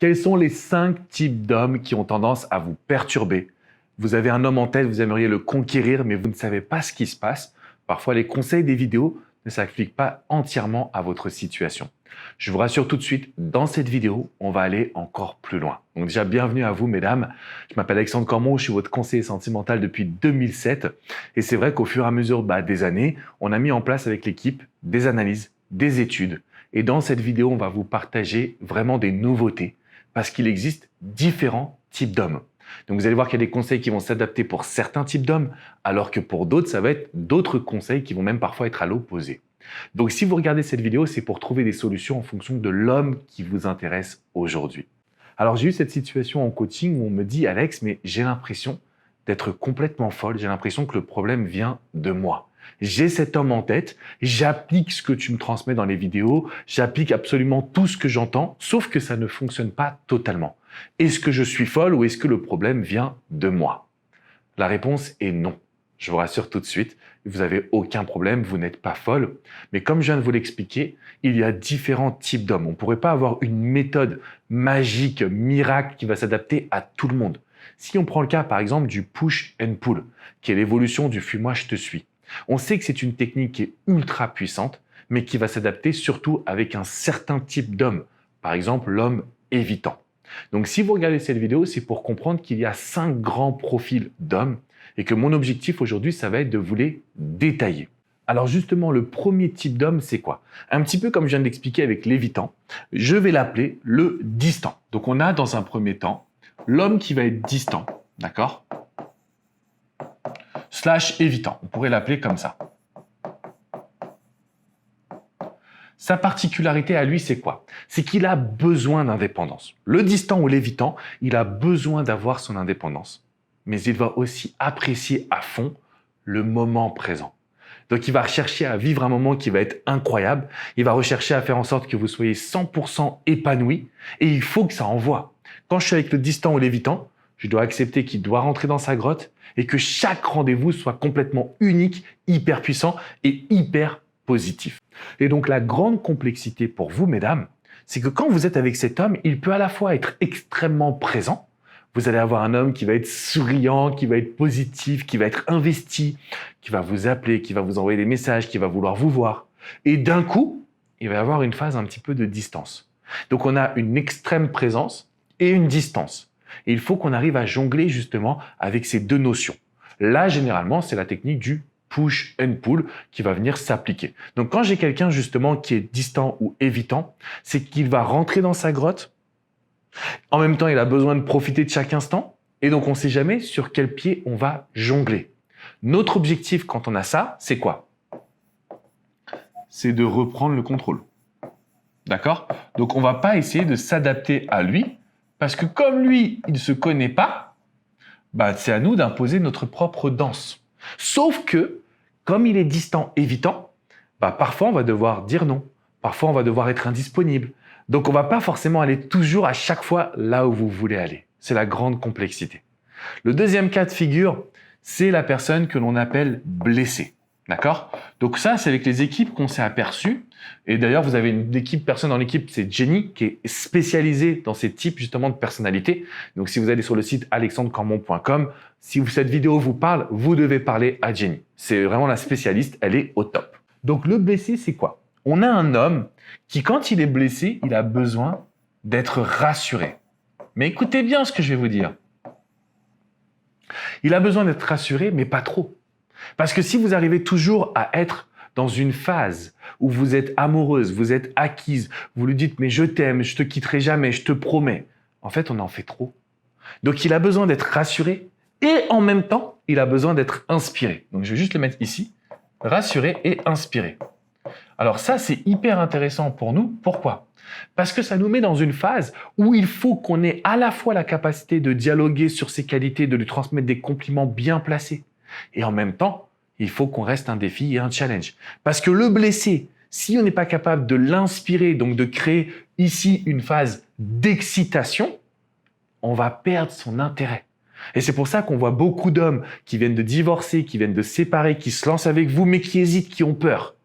Quels sont les 5 types d'hommes qui ont tendance à vous perturber? Vous avez un homme en tête, vous aimeriez le conquérir, mais vous ne savez pas ce qui se passe. Parfois, les conseils des vidéos ne s'appliquent pas entièrement à votre situation. Je vous rassure tout de suite, dans cette vidéo, on va aller encore plus loin. Donc déjà, bienvenue à vous, mesdames. Je m'appelle Alexandre Cormon, je suis votre conseiller sentimental depuis 2007. Et c'est vrai qu'au fur et à mesure des années, on a mis en place avec l'équipe des analyses, des études. Et dans cette vidéo, on va vous partager vraiment des nouveautés parce qu'il existe différents types d'hommes. Donc vous allez voir qu'il y a des conseils qui vont s'adapter pour certains types d'hommes, alors que pour d'autres, ça va être d'autres conseils qui vont même parfois être à l'opposé. Donc si vous regardez cette vidéo, c'est pour trouver des solutions en fonction de l'homme qui vous intéresse aujourd'hui. Alors j'ai eu cette situation en coaching où on me dit « Alex, mais j'ai l'impression d'être complètement folle, j'ai l'impression que le problème vient de moi. J'ai cet homme en tête, j'applique ce que tu me transmets dans les vidéos, j'applique absolument tout ce que j'entends, sauf que ça ne fonctionne pas totalement. Est-ce que je suis folle ou est-ce que le problème vient de moi ?» La réponse est non. Je vous rassure tout de suite, vous n'avez aucun problème, vous n'êtes pas folle. Mais comme je viens de vous l'expliquer, il y a différents types d'hommes. On ne pourrait pas avoir une méthode magique, miracle qui va s'adapter à tout le monde. Si on prend le cas par exemple du push and pull, qui est l'évolution du fuis-moi je te suis, on sait que c'est une technique qui est ultra puissante, mais qui va s'adapter surtout avec un certain type d'homme. Par exemple, l'homme évitant. Donc si vous regardez cette vidéo, c'est pour comprendre qu'il y a 5 grands profils d'hommes et que mon objectif aujourd'hui, ça va être de vous les détailler. Alors justement, le premier type d'homme, c'est quoi? Un petit peu comme je viens de l'expliquer avec l'évitant, je vais l'appeler le distant. Donc on a dans un premier temps l'homme qui va être distant, d'accord? Slash évitant, on pourrait l'appeler comme ça. Sa particularité à lui, c'est quoi? C'est qu'il a besoin d'indépendance. Le distant ou l'évitant, il a besoin d'avoir son indépendance. Mais il va aussi apprécier à fond le moment présent. Donc, il va rechercher à vivre un moment qui va être incroyable. Il va rechercher à faire en sorte que vous soyez 100% épanoui. Et il faut que ça envoie. Quand je suis avec le distant ou l'évitant, je dois accepter qu'il doit rentrer dans sa grotte et que chaque rendez-vous soit complètement unique, hyper puissant et hyper positif. Et donc, la grande complexité pour vous, mesdames, c'est que quand vous êtes avec cet homme, il peut à la fois être extrêmement présent. Vous allez avoir un homme qui va être souriant, qui va être positif, qui va être investi, qui va vous appeler, qui va vous envoyer des messages, qui va vouloir vous voir. Et d'un coup, il va y avoir une phase un petit peu de distance. Donc, on a une extrême présence et une distance. Et il faut qu'on arrive à jongler justement avec ces deux notions. Là, généralement, c'est la technique du push and pull qui va venir s'appliquer. Donc, quand j'ai quelqu'un justement qui est distant ou évitant, c'est qu'il va rentrer dans sa grotte. En même temps, il a besoin de profiter de chaque instant. Et donc, on ne sait jamais sur quel pied on va jongler. Notre objectif quand on a ça, c'est quoi? C'est de reprendre le contrôle. D'accord? Donc, on ne va pas essayer de s'adapter à lui parce que comme lui, il ne se connaît pas, c'est à nous d'imposer notre propre danse. Sauf que, comme il est distant, évitant, parfois on va devoir dire non. Parfois on va devoir être indisponible. Donc on ne va pas forcément aller toujours à chaque fois là où vous voulez aller. C'est la grande complexité. Le deuxième cas de figure, c'est la personne que l'on appelle blessée. D'accord? Donc ça, c'est avec les équipes qu'on s'est aperçu. Et d'ailleurs, vous avez une personne dans l'équipe, c'est Jenny, qui est spécialisée dans ces types justement de personnalités. Donc si vous allez sur le site alexandrecormon.com, si cette vidéo vous parle, vous devez parler à Jenny. C'est vraiment la spécialiste, elle est au top. Donc le blessé, c'est quoi? On a un homme qui, quand il est blessé, il a besoin d'être rassuré. Mais écoutez bien ce que je vais vous dire. Il a besoin d'être rassuré, mais pas trop. Parce que si vous arrivez toujours à être dans une phase où vous êtes amoureuse, vous êtes acquise, vous lui dites « mais je t'aime, je te quitterai jamais, je te promets », en fait, on en fait trop. Donc, il a besoin d'être rassuré et en même temps, il a besoin d'être inspiré. Donc, je vais juste le mettre ici, rassuré et inspiré. Alors ça, c'est hyper intéressant pour nous. Pourquoi? Parce que ça nous met dans une phase où il faut qu'on ait à la fois la capacité de dialoguer sur ses qualités, de lui transmettre des compliments bien placés. Et en même temps, il faut qu'on reste un défi et un challenge. Parce que le blessé, si on n'est pas capable de l'inspirer, donc de créer ici une phase d'excitation, on va perdre son intérêt. Et c'est pour ça qu'on voit beaucoup d'hommes qui viennent de divorcer, qui viennent de séparer, qui se lancent avec vous, mais qui hésitent, qui ont peur.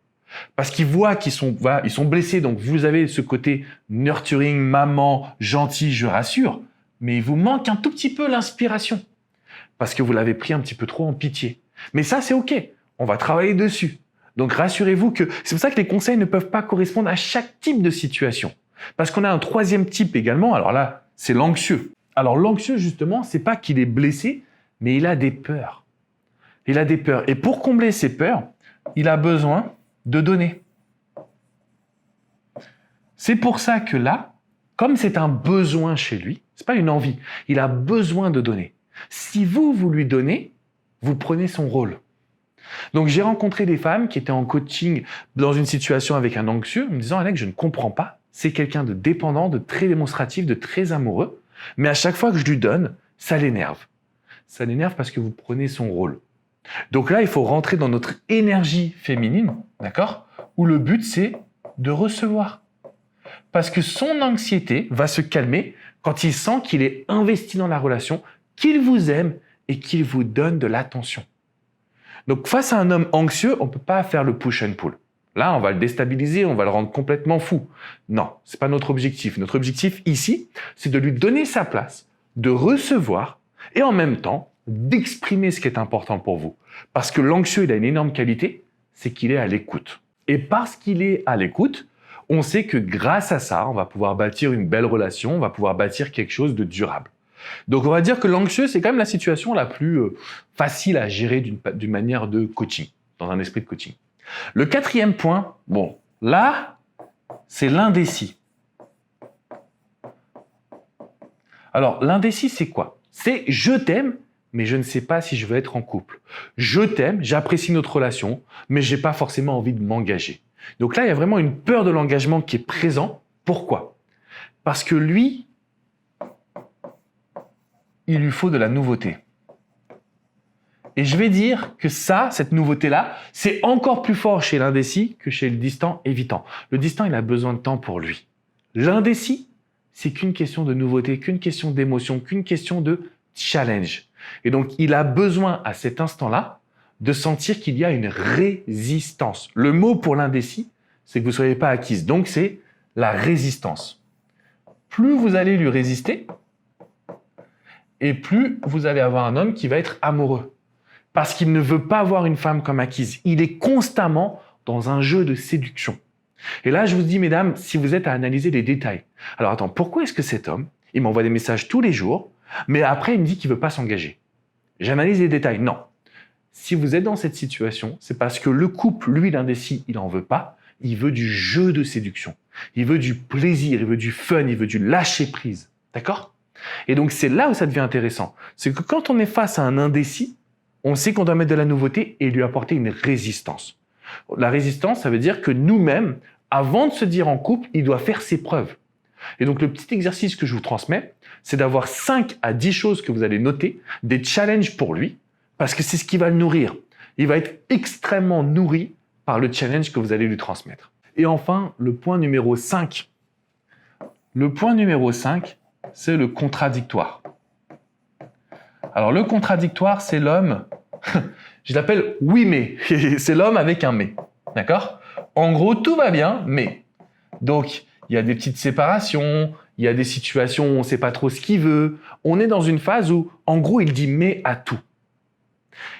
Parce qu'ils voient qu'ils sont, voilà, ils sont blessés. Donc, vous avez ce côté nurturing, maman, gentil, je rassure. Mais il vous manque un tout petit peu l'inspiration. Parce que vous l'avez pris un petit peu trop en pitié. Mais ça, c'est OK. On va travailler dessus. Donc, rassurez-vous que c'est pour ça que les conseils ne peuvent pas correspondre à chaque type de situation. Parce qu'on a un troisième type également. Alors là, c'est l'anxieux. Alors, l'anxieux, justement, c'est pas qu'il est blessé, mais il a des peurs. Il a des peurs. Et pour combler ses peurs, il a besoin de donner. C'est pour ça que là, comme c'est un besoin chez lui, c'est pas une envie, il a besoin de donner. Si vous lui donnez, vous prenez son rôle. Donc j'ai rencontré des femmes qui étaient en coaching dans une situation avec un anxieux, en me disant Alex, je ne comprends pas, c'est quelqu'un de dépendant, de très démonstratif, de très amoureux, mais à chaque fois que je lui donne, ça l'énerve. Ça l'énerve parce que vous prenez son rôle. Donc là, il faut rentrer dans notre énergie féminine, d'accord? Où le but, c'est de recevoir. Parce que son anxiété va se calmer quand il sent qu'il est investi dans la relation, qu'il vous aime et qu'il vous donne de l'attention. Donc face à un homme anxieux, on ne peut pas faire le push and pull. Là, on va le déstabiliser, on va le rendre complètement fou. Non, ce n'est pas notre objectif. Notre objectif ici, c'est de lui donner sa place, de recevoir et en même temps, d'exprimer ce qui est important pour vous. Parce que l'anxieux, il a une énorme qualité, c'est qu'il est à l'écoute. Et parce qu'il est à l'écoute, on sait que grâce à ça, on va pouvoir bâtir une belle relation, on va pouvoir bâtir quelque chose de durable. Donc on va dire que l'anxieux, c'est quand même la situation la plus facile à gérer d'une manière de coaching, dans un esprit de coaching. Le quatrième point, bon, là, c'est l'indécis. Alors, l'indécis, c'est quoi? C'est je t'aime, mais je ne sais pas si je veux être en couple. Je t'aime, j'apprécie notre relation, mais je n'ai pas forcément envie de m'engager. Donc là, il y a vraiment une peur de l'engagement qui est présente. Pourquoi? Parce que lui, il lui faut de la nouveauté. Et je vais dire que ça, cette nouveauté-là, c'est encore plus fort chez l'indécis que chez le distant évitant. Le distant, il a besoin de temps pour lui. L'indécis, c'est qu'une question de nouveauté, qu'une question d'émotion, qu'une question de challenge. Et donc, il a besoin à cet instant-là de sentir qu'il y a une résistance. Le mot pour l'indécis, c'est que vous ne soyez pas acquise. Donc, c'est la résistance. Plus vous allez lui résister, et plus vous allez avoir un homme qui va être amoureux. Parce qu'il ne veut pas avoir une femme comme acquise. Il est constamment dans un jeu de séduction. Et là, je vous dis, mesdames, si vous êtes à analyser les détails. Alors attends, pourquoi est-ce que cet homme, il m'envoie des messages tous les jours, mais après, il me dit qu'il ne veut pas s'engager? J'analyse les détails. Non. Si vous êtes dans cette situation, c'est parce que le couple, lui, l'indécis, il n'en veut pas. Il veut du jeu de séduction. Il veut du plaisir, il veut du fun, il veut du lâcher-prise. D'accord? Et donc, c'est là où ça devient intéressant. C'est que quand on est face à un indécis, on sait qu'on doit mettre de la nouveauté et lui apporter une résistance. La résistance, ça veut dire que nous-mêmes, avant de se dire en couple, il doit faire ses preuves. Et donc, le petit exercice que je vous transmets, c'est d'avoir 5 à 10 choses que vous allez noter, des challenges pour lui, parce que c'est ce qui va le nourrir. Il va être extrêmement nourri par le challenge que vous allez lui transmettre. Et enfin, le point numéro 5. Le point numéro 5, c'est le contradictoire. Alors, le contradictoire, c'est l'homme, je l'appelle oui mais, c'est l'homme avec un mais, d'accord? En gros, tout va bien, mais. Donc, il y a des petites séparations, il y a des situations où on ne sait pas trop ce qu'il veut. On est dans une phase où, en gros, il dit mais à tout.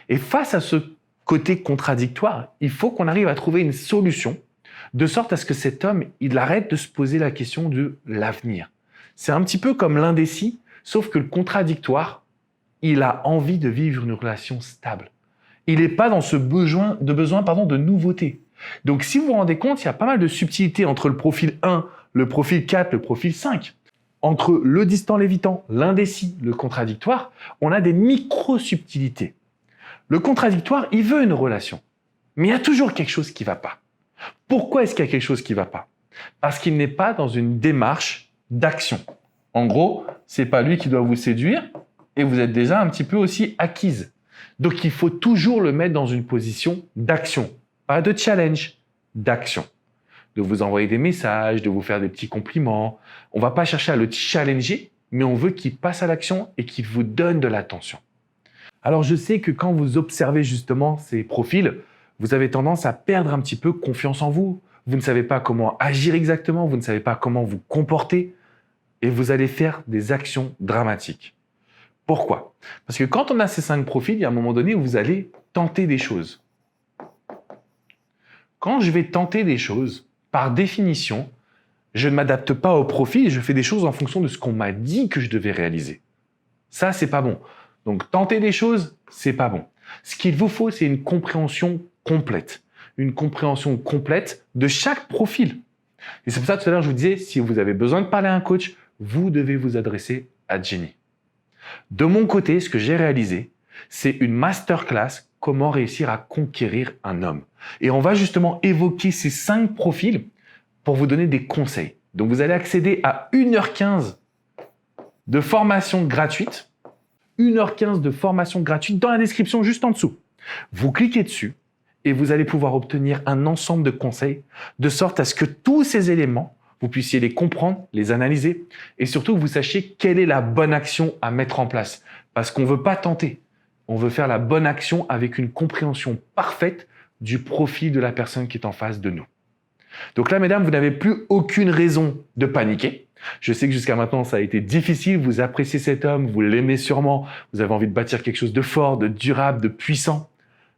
Et face à ce côté contradictoire, il faut qu'on arrive à trouver une solution de sorte à ce que cet homme, il arrête de se poser la question de l'avenir. C'est un petit peu comme l'indécis, sauf que le contradictoire, il a envie de vivre une relation stable. Il n'est pas dans ce besoin de nouveauté. Donc, si vous vous rendez compte, il y a pas mal de subtilités entre le profil 1, le profil 4, le profil 5. Entre le distant l'évitant, l'indécis, le contradictoire, on a des micro-subtilités. Le contradictoire, il veut une relation. Mais il y a toujours quelque chose qui ne va pas. Pourquoi est-ce qu'il y a quelque chose qui ne va pas? Parce qu'il n'est pas dans une démarche d'action. En gros, ce n'est pas lui qui doit vous séduire et vous êtes déjà un petit peu aussi acquise. Donc, il faut toujours le mettre dans une position d'action. Pas de challenge, d'action. De vous envoyer des messages, de vous faire des petits compliments. On ne va pas chercher à le challenger, mais on veut qu'il passe à l'action et qu'il vous donne de l'attention. Alors, je sais que quand vous observez justement ces profils, vous avez tendance à perdre un petit peu confiance en vous. Vous ne savez pas comment agir exactement, vous ne savez pas comment vous comporter et vous allez faire des actions dramatiques. Pourquoi? Parce que quand on a ces 5 profils, il y a un moment donné où vous allez tenter des choses. Quand je vais tenter des choses, par définition, je ne m'adapte pas au profil, je fais des choses en fonction de ce qu'on m'a dit que je devais réaliser. Ça, c'est pas bon. Donc, tenter des choses, c'est pas bon. Ce qu'il vous faut, c'est une compréhension complète. Une compréhension complète de chaque profil. Et c'est pour ça, tout à l'heure, je vous disais, si vous avez besoin de parler à un coach, vous devez vous adresser à Jenny. De mon côté, ce que j'ai réalisé, c'est une masterclass comment réussir à conquérir un homme. Et on va justement évoquer ces 5 profils pour vous donner des conseils. Donc, vous allez accéder à 1h15 de formation gratuite. 1h15 de formation gratuite dans la description juste en dessous. Vous cliquez dessus et vous allez pouvoir obtenir un ensemble de conseils de sorte à ce que tous ces éléments, vous puissiez les comprendre, les analyser et surtout que vous sachiez quelle est la bonne action à mettre en place. Parce qu'on ne veut pas tenter. On veut faire la bonne action avec une compréhension parfaite du profil de la personne qui est en face de nous. Donc là, mesdames, vous n'avez plus aucune raison de paniquer. Je sais que jusqu'à maintenant, ça a été difficile. Vous appréciez cet homme, vous l'aimez sûrement. Vous avez envie de bâtir quelque chose de fort, de durable, de puissant.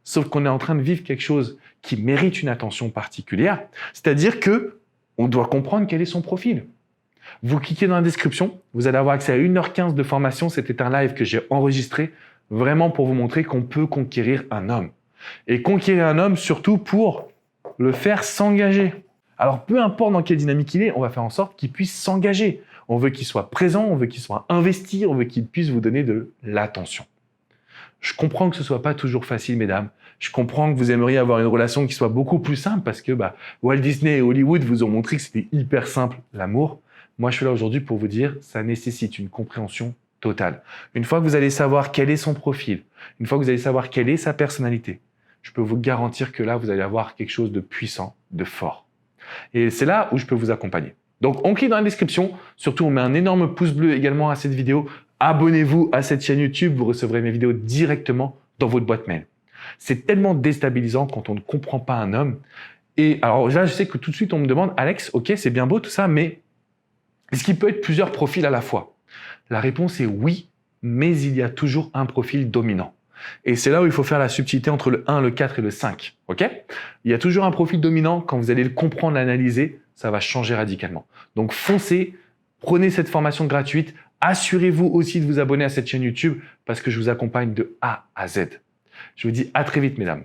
Sauf qu'on est en train de vivre quelque chose qui mérite une attention particulière. C'est-à-dire que on doit comprendre quel est son profil. Vous cliquez dans la description, vous allez avoir accès à 1h15 de formation. C'était un live que j'ai enregistré vraiment pour vous montrer qu'on peut conquérir un homme. Et conquérir un homme surtout pour le faire s'engager. Alors, peu importe dans quelle dynamique il est, on va faire en sorte qu'il puisse s'engager. On veut qu'il soit présent, on veut qu'il soit investi, on veut qu'il puisse vous donner de l'attention. Je comprends que ce ne soit pas toujours facile, mesdames. Je comprends que vous aimeriez avoir une relation qui soit beaucoup plus simple parce que Walt Disney et Hollywood vous ont montré que c'était hyper simple, l'amour. Moi, je suis là aujourd'hui pour vous dire ça nécessite une compréhension totale. Une fois que vous allez savoir quel est son profil, une fois que vous allez savoir quelle est sa personnalité, je peux vous garantir que là, vous allez avoir quelque chose de puissant, de fort. Et c'est là où je peux vous accompagner. Donc, on clique dans la description. Surtout, on met un énorme pouce bleu également à cette vidéo. Abonnez-vous à cette chaîne YouTube. Vous recevrez mes vidéos directement dans votre boîte mail. C'est tellement déstabilisant quand on ne comprend pas un homme. Et alors là, je sais que tout de suite, on me demande, Alex, ok, c'est bien beau tout ça, mais est-ce qu'il peut être plusieurs profils à la fois? La réponse est oui, mais il y a toujours un profil dominant. Et c'est là où il faut faire la subtilité entre le 1, le 4 et le 5. Ok? Il y a toujours un profil dominant. Quand vous allez le comprendre, l'analyser, ça va changer radicalement. Donc foncez, prenez cette formation gratuite. Assurez-vous aussi de vous abonner à cette chaîne YouTube parce que je vous accompagne de A à Z. Je vous dis à très vite, mesdames.